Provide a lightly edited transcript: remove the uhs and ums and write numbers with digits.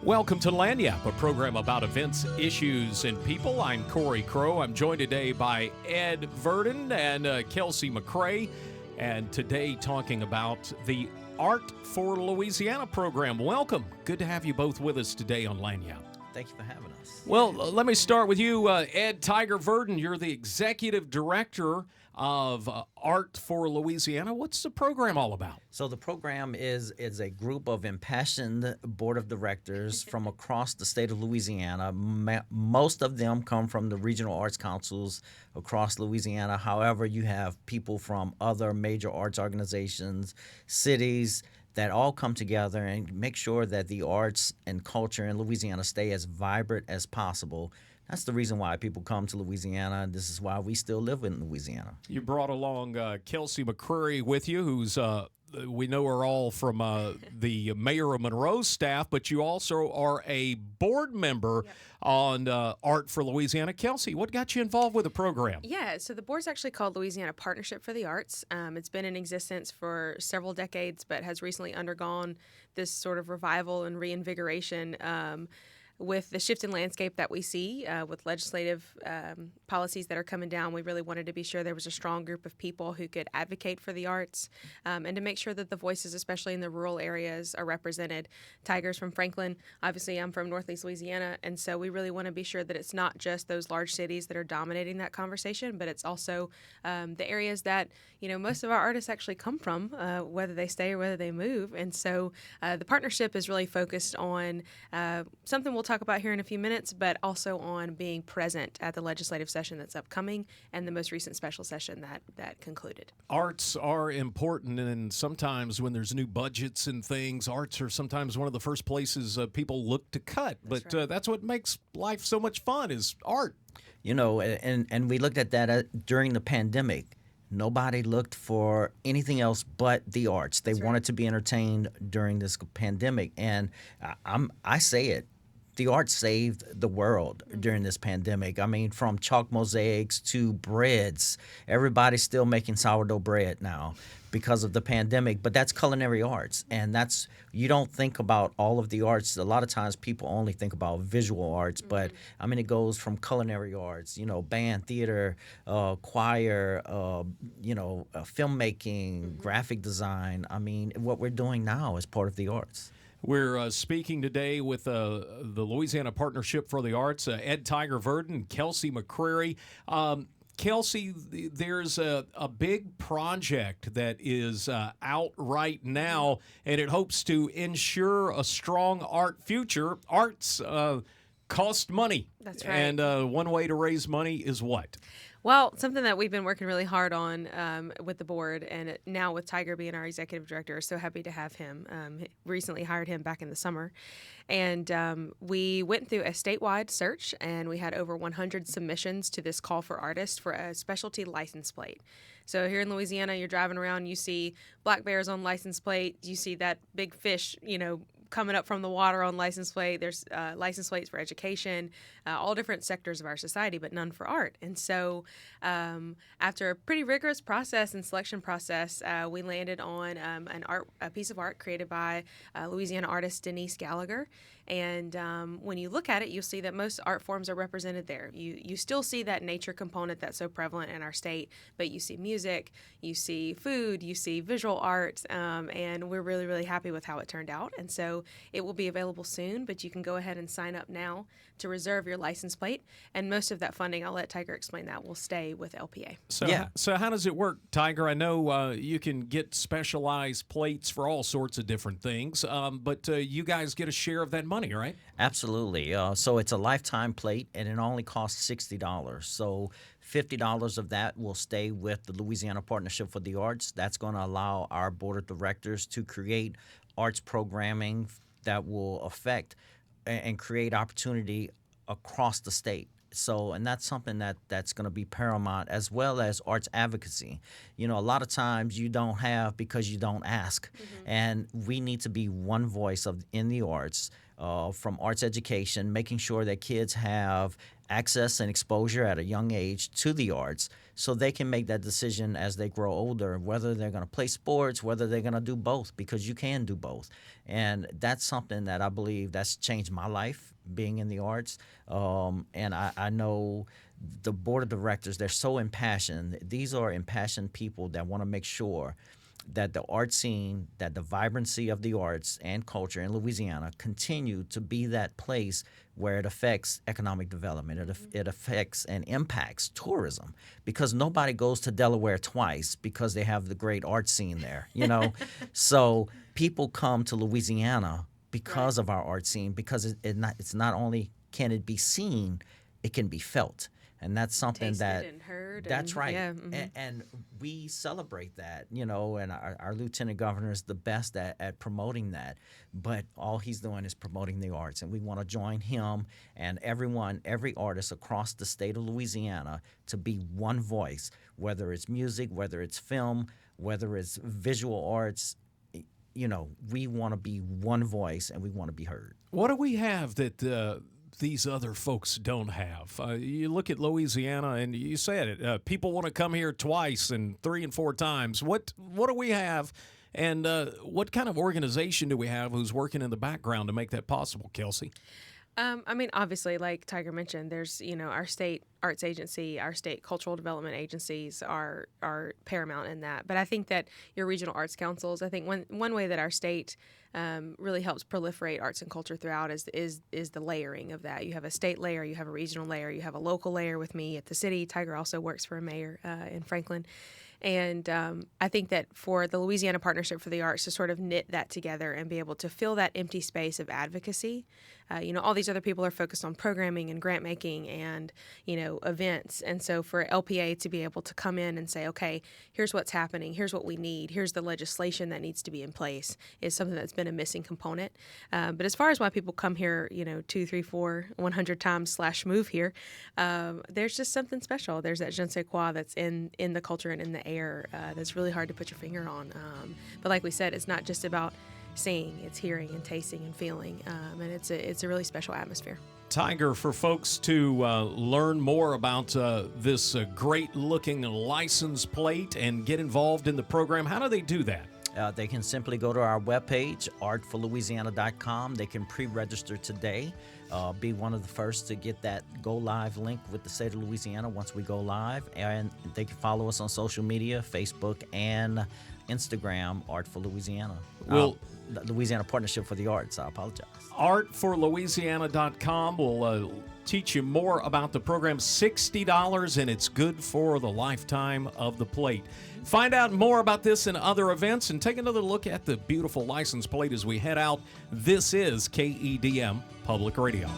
Welcome to Lagniappe, a program about events, issues, and people. I'm Corey Crow. I'm joined today by Ed Verdon and Kelsey McCrae, and today talking about the Art for Louisiana program. Welcome. Good to have you both with us today on Lagniappe. Thank you for having us. Well, let me start with you, Ed Tiger Verdon. You're the Executive Director of Art for Louisiana. What's the program all about? So the program is a group of impassioned board of directors from across the state of Louisiana. Most of them come from the regional arts councils across Louisiana. However, you have people from other major arts organizations, cities, that all come together and make sure that the arts and culture in Louisiana stay as vibrant as possible. That's the reason why people come to Louisiana. This is why we still live in Louisiana. You brought along Kelsey McCrae with you, who's we know her all from the Mayor of Monroe's staff, but you also are a board member on Art for Louisiana. Kelsey, what got you involved with the program? Yeah, so the board's actually called Louisiana Partnership for the Arts. It's been in existence for several decades, but has recently undergone this sort of revival and reinvigoration with the shift in landscape that we see with legislative policies that are coming down. We really wanted to be sure there was a strong group of people who could advocate for the arts and to make sure that the voices, especially in the rural areas, are represented. Tiger's from Franklin. Obviously, I'm from Northeast Louisiana, and so we really want to be sure that it's not just those large cities that are dominating that conversation, but it's also the areas that, you know, most of our artists actually come from, whether they stay or whether they move. And so the partnership is really focused on something we'll talk about here in a few minutes, but also on being present at the legislative session that's upcoming and the most recent special session that concluded. Arts are important, and sometimes when there's new budgets and things, arts are sometimes one of the first places people look to cut. But that's what makes life so much fun is art. You know, and we looked at that during the pandemic. Nobody looked for anything else but the arts. They wanted to be entertained during this pandemic, and I say it. The arts saved the world during this pandemic. I mean, from chalk mosaics to breads. Everybody's still making sourdough bread now because of the pandemic, but that's culinary arts. And that's, you don't think about all of the arts. A lot of times people only think about visual arts, but I mean, it goes from culinary arts, you know, band, theater, choir, filmmaking, graphic design. I mean, what we're doing now is part of the arts. We're speaking today with the Louisiana Partnership for the Arts, Ed Tiger Verdon and Kelsey McCrae. Kelsey, there's a big project that is out right now, and it hopes to ensure a strong art future. Arts cost money. That's right. And one way to raise money is what? Well, something that we've been working really hard on with the board, and now with Tiger being our executive director, so happy to have him. Recently hired him back in the summer. And we went through a statewide search, and we had over 100 submissions to this call for artists for a specialty license plate. So here in Louisiana, you're driving around, you see black bears on license plate, you see that big fish, you know, coming up from the water on license plate. There's license plates for education, all different sectors of our society, but none for art. And so after a pretty rigorous process and selection process, we landed on a piece of art created by Louisiana artist Denise Gallagher. And when you look at it, you'll see that most art forms are represented there. You still see that nature component that's so prevalent in our state, but you see music, you see food, you see visual art, and we're really, really happy with how it turned out. And so it will be available soon, but you can go ahead and sign up now to reserve your license plate. And most of that funding, I'll let Tiger explain that, will stay with LPA. So how does it work, Tiger? I know you can get specialized plates for all sorts of different things, but you guys get a share of that money, right? Absolutely. So it's a lifetime plate, and it only costs $60. So $50 of that will stay with the Louisiana Partnership for the Arts. That's going to allow our board of directors to create arts programming that will affect and create opportunity across the state. So, and that's something that's going to be paramount, as well as arts advocacy. You know, a lot of times you don't have because you don't ask. And we need to be one voice in the arts from arts education, making sure that kids have access and exposure at a young age to the arts so they can make that decision as they grow older, whether they're going to play sports, whether they're going to do both, because you can do both. And that's something that I believe that's changed my life, being in the arts. And I know the board of directors, they're so impassioned. These are impassioned people that want to make sure that the art scene, that the vibrancy of the arts and culture in Louisiana continue to be that place where it affects economic development. It affects and impacts tourism, because nobody goes to Delaware twice because they have the great art scene there, you know. So people come to Louisiana because of our art scene, because it's not only can it be seen, it can be felt. And that's something Tasted that and heard. that's and, right. Yeah, And we celebrate that, you know, and our lieutenant governor is the best at promoting that. But all he's doing is promoting the arts. And we want to join him and every artist across the state of Louisiana to be one voice, whether it's music, whether it's film, whether it's visual arts. You know, we want to be one voice and we want to be heard. What do we have that these other folks don't have? You look at Louisiana, and you said it. People want to come here twice and 3 and 4 times. What do we have, and what kind of organization do we have who's working in the background to make that possible, Kelsey? I mean, obviously, like Tiger mentioned, there's, you know, our state arts agency, our state cultural development agencies are paramount in that. But I think that your regional arts councils, I think one way that our state really helps proliferate arts and culture throughout is the layering of that. You have a state layer, you have a regional layer, you have a local layer with me at the city. Tiger also works for a mayor in Franklin. And I think that for the Louisiana Partnership for the Arts to sort of knit that together and be able to fill that empty space of advocacy, you know, all these other people are focused on programming and grant making and, you know, events. And so for LPA to be able to come in and say, okay, here's what's happening, here's what we need, here's the legislation that needs to be in place, is something that's been a missing component. But as far as why people come here, you know, 2, 3, 4, 100 times / move here, there's just something special. There's that je ne sais quoi that's in the culture and in the air that's really hard to put your finger on. But like we said, it's not just about seeing, it's hearing and tasting and feeling, and it's a really special atmosphere. Tiger, for folks to learn more about this great-looking license plate and get involved in the program, how do they do that? They can simply go to our webpage, artforlouisiana.com. They can pre-register today, be one of the first to get that go live link with the state of Louisiana once we go live. And they can follow us on social media, Facebook and Instagram, Art for Louisiana. The Louisiana Partnership for the Arts, I apologize. Artforlouisiana.com will teach you more about the program. $60, and it's good for the lifetime of the plate. Find out more about this and other events, and take another look at the beautiful license plate as we head out. This is KEDM Public Radio.